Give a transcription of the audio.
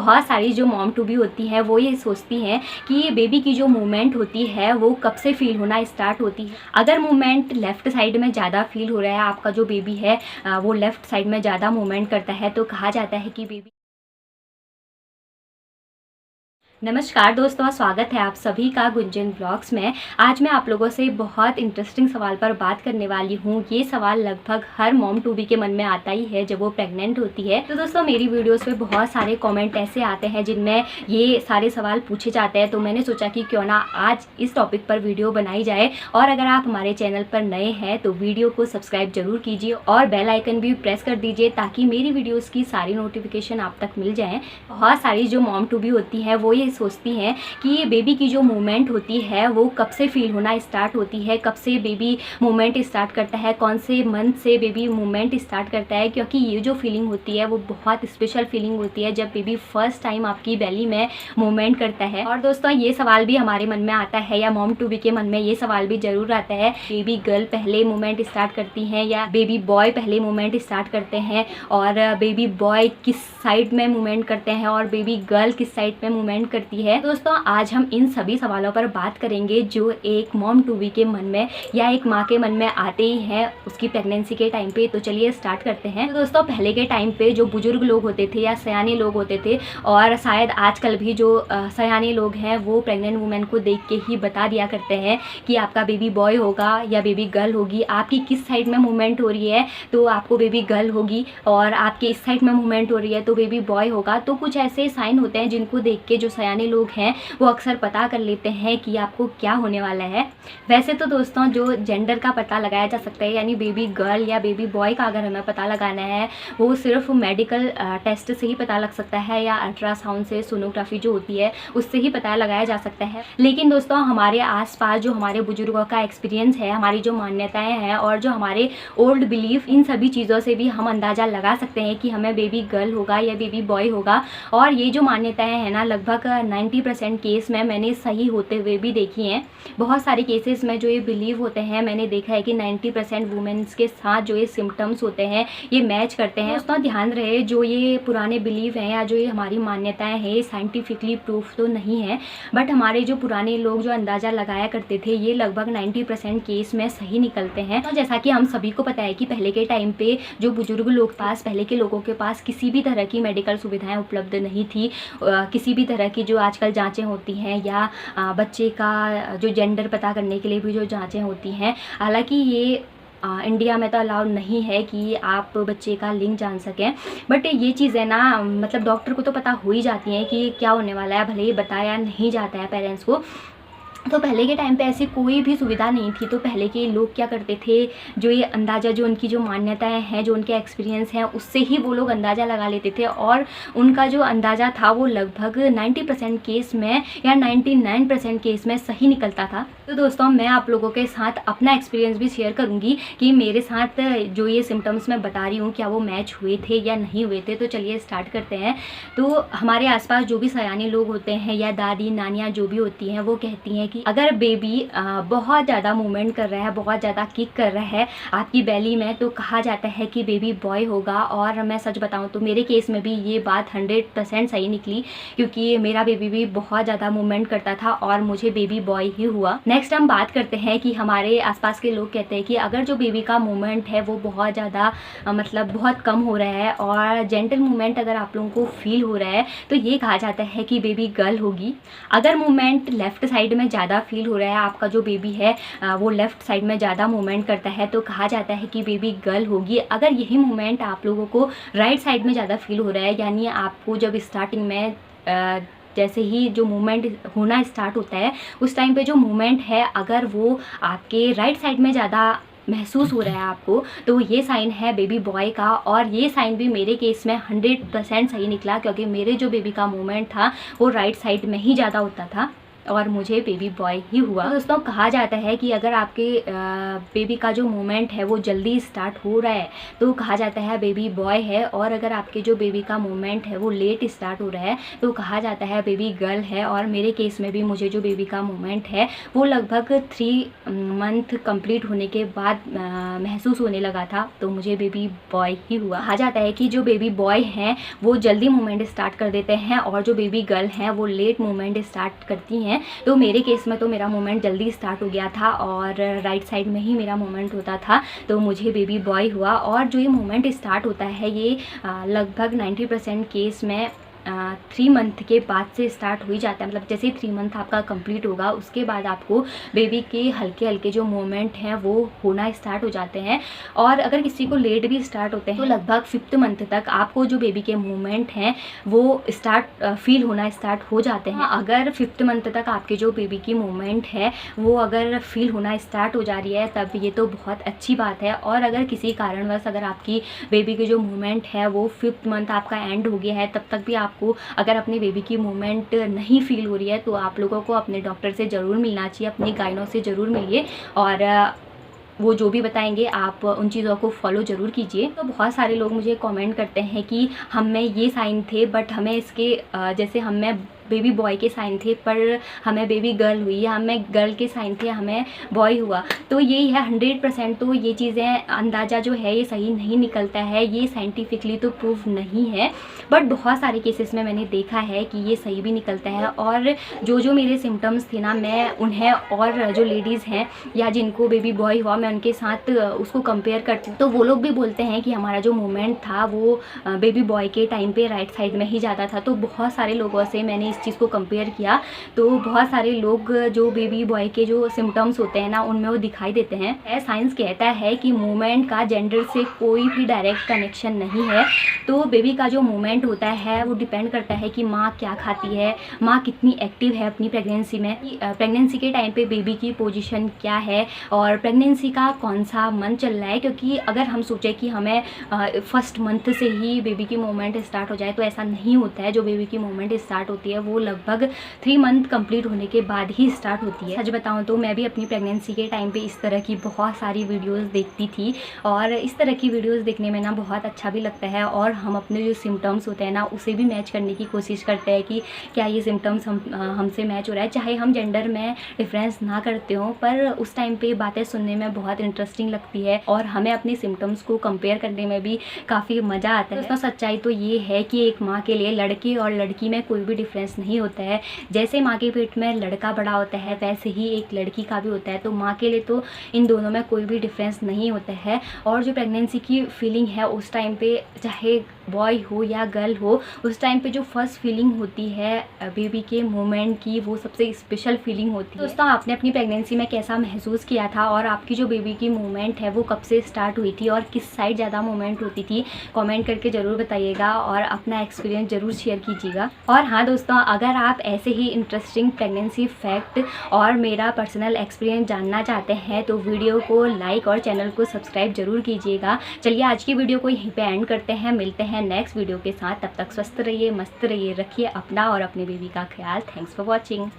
बहुत सारी जो मॉम टू बी होती हैं वो ये सोचती हैं कि बेबी की जो मूवमेंट होती है वो कब से फील होना स्टार्ट होती है। अगर मूवमेंट लेफ़्ट साइड में ज़्यादा फील हो रहा है, आपका जो बेबी है वो लेफ़्ट साइड में ज़्यादा मूवमेंट करता है, तो कहा जाता है कि बेबी। नमस्कार दोस्तों, स्वागत है आप सभी का गुंजन ब्लॉग्स में। आज मैं आप लोगों से बहुत इंटरेस्टिंग सवाल पर बात करने वाली हूँ। ये सवाल लगभग हर मॉम टू बी के मन में आता ही है जब वो प्रेग्नेंट होती है। तो दोस्तों, मेरी वीडियोस पे बहुत सारे कमेंट ऐसे आते हैं जिनमें ये सारे सवाल पूछे जाते हैं, तो मैंने सोचा कि क्यों ना आज इस टॉपिक पर वीडियो बनाई जाए। और अगर आप हमारे चैनल पर नए हैं तो वीडियो को सब्सक्राइब जरूर कीजिए और बेल आइकन भी प्रेस कर दीजिए ताकि मेरी वीडियोज़ की सारी नोटिफिकेशन आप तक मिल जाएँ। बहुत सारी जो मॉम टू बी होती हैं वो ये सोचती हैं कि बेबी की जो मूवमेंट होती है वो कब से फील होना स्टार्ट होती है, कब से बेबी मूवमेंट स्टार्ट करता है, कौन से मंथ से बेबी मूवमेंट स्टार्ट करता है। क्योंकि ये जो फीलिंग होती है वो बहुत स्पेशल फीलिंग होती है जब बेबी फर्स्ट टाइम आपकी बेली में मूवमेंट करता है। और दोस्तों, ये सवाल भी हमारे मन में आता है या मॉम टू बी के मन में ये सवाल भी जरूर आता है, बेबी गर्ल पहले मूवमेंट स्टार्ट करती हैं या बेबी बॉय पहले मूवमेंट स्टार्ट करते हैं, और बेबी बॉय किस साइड में मूवमेंट करते हैं और बेबी गर्ल किस साइड में मूवमेंट करती है। दोस्तों, आज हम इन सभी सवालों पर बात करेंगे जो एक मॉम टू बी के मन में या एक माँ के मन में आते ही हैं उसकी प्रेगनेंसी के टाइम पे। तो चलिए स्टार्ट करते हैं। तो दोस्तों, पहले के टाइम पे जो बुजुर्ग लोग होते थे या सयाने लोग होते थे, और शायद आजकल भी जो सयाने लोग हैं वो प्रेग्नेंट वुमेन को देख के ही बता दिया करते हैं कि आपका बेबी बॉय होगा या बेबी गर्ल होगी। आपकी किस साइड में मूवमेंट हो रही है तो आपको बेबी गर्ल होगी, और आपके इस साइड में मूवमेंट हो रही है तो बेबी बॉय होगा। तो कुछ ऐसे साइन होते हैं जिनको देख के जो सयाने लोग हैं वो अक्सर पता कर लेते हैं कि आपको क्या होने वाला है। वैसे तो दोस्तों, जो जेंडर का पता लगाया जा सकता है यानी बेबी गर्ल या बेबी बॉय का अगर हमें पता लगाना है वो सिर्फ मेडिकल टेस्ट से ही पता लग सकता है या अल्ट्रासाउंड से, सोनोग्राफी जो होती है उससे ही पता लगाया जा सकता है। लेकिन दोस्तों, हमारे आसपास जो हमारे बुजुर्गों का एक्सपीरियंस है, हमारी जो मान्यताएं हैं और जो हमारे ओल्ड बिलीफ, इन सभी चीज़ों से भी हम अंदाज़ा लगा सकते हैं कि हमें बेबी गर्ल होगा या बेबी बॉय होगा। और ये जो मान्यताएं हैं ना, लगभग 90% केस में मैंने सही होते हुए भी देखी हैं। बहुत सारे केसेस में जो ये बिलीव होते हैं मैंने देखा है कि 90% वुमेन्स के साथ जो ये सिम्टम्स होते हैं ये मैच करते हैं। दोस्तों, ध्यान रहे, जो ये पुराने बिलीव हैं या जो ये हमारी मान्यताएं हैं साइंटिफिकली प्रूफ तो नहीं है, बट हमारे जो पुराने लोग जो अंदाज़ा लगाया करते थे ये लगभग 90% केस में सही निकलते हैं। तो जैसा कि हम सभी को पता है कि पहले के टाइम पे जो बुजुर्ग लोग पास, पहले के लोगों के पास किसी भी तरह की मेडिकल सुविधाएं उपलब्ध नहीं थी। किसी भी तरह की जो आजकल जांचें होती हैं या बच्चे का जो जेंडर पता करने के लिए भी जो जांचें होती हैं, हालांकि ये इंडिया में तो अलाउड नहीं है कि आप बच्चे का लिंग जान सकें, बट ये चीज़ें ना मतलब डॉक्टर को तो पता हो ही जाती हैं कि क्या होने वाला है, भले ही बताया नहीं जाता है पेरेंट्स को। तो पहले के टाइम पे ऐसी कोई भी सुविधा नहीं थी, तो पहले के लोग क्या करते थे, जो ये अंदाज़ा, जो उनकी जो मान्यताएं हैं, जो उनके एक्सपीरियंस हैं, उससे ही वो लोग अंदाज़ा लगा लेते थे। और उनका जो अंदाज़ा था वो लगभग 90% केस में या 99% केस में सही निकलता था। तो दोस्तों, मैं आप लोगों के साथ अपना एक्सपीरियंस भी शेयर करूँगी कि मेरे साथ जो ये सिम्टम्स मैं बता रही हूँ क्या वो मैच हुए थे या नहीं हुए थे। तो चलिए स्टार्ट करते हैं। तो हमारे आसपास जो भी सयाने लोग होते हैं या दादी नानियाँ जो भी होती हैं वो कहती हैं कि अगर बेबी बहुत ज़्यादा मूवमेंट कर रहा है, बहुत ज़्यादा किक कर रहा है आपकी बेली में, तो कहा जाता है कि बेबी बॉय होगा। और मैं सच बताऊं तो मेरे केस में भी ये बात 100% सही निकली, क्योंकि मेरा बेबी भी बहुत ज़्यादा मूवमेंट करता था और मुझे बेबी बॉय ही हुआ। नेक्स्ट हम बात करते हैं कि हमारे आसपास के लोग कहते हैं कि अगर जो बेबी का मूवमेंट है वो बहुत ज़्यादा मतलब बहुत कम हो रहा है और जेंटल मूवमेंट अगर आप लोगों को फील हो रहा है तो ये कहा जाता है कि बेबी गर्ल होगी। अगर मूवमेंट लेफ़्ट साइड में ज़्यादा फील हो रहा है, आपका जो बेबी है वो लेफ़्ट साइड में ज़्यादा मूवमेंट करता है, तो कहा जाता है कि बेबी गर्ल होगी। अगर यही मूवमेंट आप लोगों को राइट साइड में ज़्यादा फील हो रहा है, यानी आपको जब स्टार्टिंग में जैसे ही जो मूवमेंट होना स्टार्ट होता है उस टाइम पे जो मूवमेंट है अगर वो आपके राइट साइड में ज़्यादा महसूस हो रहा है आपको, तो ये साइन है बेबी बॉय का। और ये साइन भी मेरे केस में 100% सही निकला, क्योंकि मेरे जो बेबी का मूवमेंट था वो राइट साइड में ही ज़्यादा होता था। और मुझे बेबी बॉय ही हुआ। तो दोस्तों कहा जाता है कि अगर आपके बेबी का जो मोमेंट है वो जल्दी स्टार्ट हो रहा है तो कहा जाता है बेबी बॉय है, और अगर आपके जो बेबी का मोमेंट है वो लेट स्टार्ट हो रहा है तो कहा जाता है बेबी गर्ल है। और मेरे केस में भी मुझे जो बेबी का मोमेंट है वो लगभग 3 मंथ कंप्लीट होने के बाद महसूस होने लगा था, तो मुझे बेबी बॉय ही हुआ। कहा जाता है कि जो बेबी बॉय हैं वो जल्दी मूवमेंट स्टार्ट कर देते हैं और जो बेबी गर्ल हैं वो लेट मूवमेंट स्टार्ट करती हैं। तो मेरे केस में तो मेरा मूवमेंट जल्दी स्टार्ट हो गया था और राइट साइड में ही मेरा मूवमेंट होता था, तो मुझे बेबी बॉय हुआ। और जो ये मूवमेंट स्टार्ट होता है ये लगभग 90% केस में 3 मंथ के बाद से स्टार्ट हो ही जाता है। मतलब जैसे 3 मंथ आपका कंप्लीट होगा उसके बाद आपको बेबी के हल्के हल्के जो मूवमेंट हैं वो होना स्टार्ट हो जाते हैं। और अगर किसी को लेट भी स्टार्ट होते हैं तो लगभग 5th मंथ तक आपको जो बेबी के मूवमेंट हैं वो फील होना स्टार्ट हो जाते हैं। अगर 5th मंथ तक आपके जो बेबी की मूवमेंट है वो अगर फील होना स्टार्ट हो जा रही है तब ये तो बहुत अच्छी बात है। और अगर किसी कारणवश अगर आपकी बेबी की जो मूवमेंट है वो 5th मंथ आपका एंड हो गया है तब तक भी आपको अगर अपनी बेबी की मूवमेंट नहीं फील हो रही है तो आप लोगों को अपने डॉक्टर से ज़रूर मिलना चाहिए, अपनी गाइनो से ज़रूर मिलिए और वो जो भी बताएंगे आप उन चीज़ों को फॉलो ज़रूर कीजिए। तो बहुत सारे लोग मुझे कमेंट करते हैं कि हम में ये साइन थे बट हमें इसके जैसे हम में बेबी बॉय के साइन थे पर हमें बेबी गर्ल हुई, या हमें गर्ल के साइन थे हमें बॉय हुआ। तो यही है 100% तो ये चीज़ें अंदाज़ा जो है ये सही नहीं निकलता है, ये साइंटिफिकली तो प्रूफ नहीं है बट बहुत सारे केसेस में मैंने देखा है कि ये सही भी निकलता है। और जो मेरे सिम्टम्स थे ना मैं उन्हें और जो लेडीज़ हैं या जिनको बेबी बॉय हुआ मैं उनके साथ उसको कंपेयर करती हूँ तो वो लोग भी बोलते हैं कि हमारा जो मोमेंट था वो बेबी बॉय के टाइम पे राइट साइड में ही ज़्यादा था। तो बहुत सारे लोगों से मैंने इस चीज़ को कंपेयर किया तो बहुत सारे लोग जो बेबी बॉय के जो सिम्टम्स होते हैं ना उनमें वो दिखाई देते हैं। साइंस कहता है कि मूवमेंट का जेंडर से कोई भी डायरेक्ट कनेक्शन नहीं है। तो बेबी का जो मूवमेंट होता है वो डिपेंड करता है कि माँ क्या खाती है, माँ कितनी एक्टिव है अपनी प्रेगनेंसी में, प्रेगनेंसी के टाइम पे बेबी की पोजीशन क्या है और प्रेगनेंसी का कौन सा मंथ चल रहा है। क्योंकि अगर हम सोचें कि हमें फर्स्ट मंथ से ही बेबी की मूवमेंट स्टार्ट हो जाए तो ऐसा नहीं होता है। जो बेबी की मूवमेंट स्टार्ट होती है वो लगभग 3 मंथ कंप्लीट होने के बाद ही स्टार्ट होती है। सच बताऊं तो मैं भी अपनी प्रेगनेंसी के टाइम पे इस तरह की बहुत सारी वीडियोस देखती थी और इस तरह की वीडियोस देखने में ना बहुत अच्छा भी लगता है और हम अपने जो सिम्टम्स होते हैं ना उसे भी मैच करने की कोशिश करते हैं कि क्या ये सिम्टम्स हमसे मैच हो रहा है। चाहे हम जेंडर में डिफरेंस ना करते हों पर उस टाइम पे बातें सुनने में बहुत इंटरेस्टिंग लगती है और हमें अपने सिम्टम्स को कंपेयर करने में भी काफ़ी मज़ा आता है। दोस्तों सच्चाई तो ये है कि एक माँ के लिए लड़के और लड़की में कोई भी डिफरेंस नहीं होता है। जैसे माँ के पेट में लड़का बड़ा होता है वैसे ही एक लड़की का भी होता है। तो माँ के लिए तो इन दोनों में कोई भी डिफरेंस नहीं होता है। और जो प्रेगनेंसी की फीलिंग है उस टाइम पे चाहे बॉय हो या गर्ल हो उस टाइम पे जो फर्स्ट फीलिंग होती है बेबी के मोमेंट की वो सबसे स्पेशल फीलिंग होती है। दोस्तों आपने अपनी प्रेगनेंसी में कैसा महसूस किया था और आपकी जो बेबी की मूवमेंट है वो कब से स्टार्ट हुई थी और किस साइड ज़्यादा मूवमेंट होती थी, कमेंट करके ज़रूर बताइएगा और अपना एक्सपीरियंस ज़रूर शेयर कीजिएगा। और हाँ दोस्तों अगर आप ऐसे ही इंटरेस्टिंग प्रेगनेंसी फैक्ट और मेरा पर्सनल एक्सपीरियंस जानना चाहते हैं तो वीडियो को लाइक और चैनल को सब्सक्राइब जरूर कीजिएगा। चलिए आज की वीडियो को यहीं पे एंड करते हैं, मिलते हैं नेक्स्ट वीडियो के साथ। तब तक स्वस्थ रहिए, मस्त रहिए, रखिए अपना और अपने बेबी का ख्याल। Thanks for watching.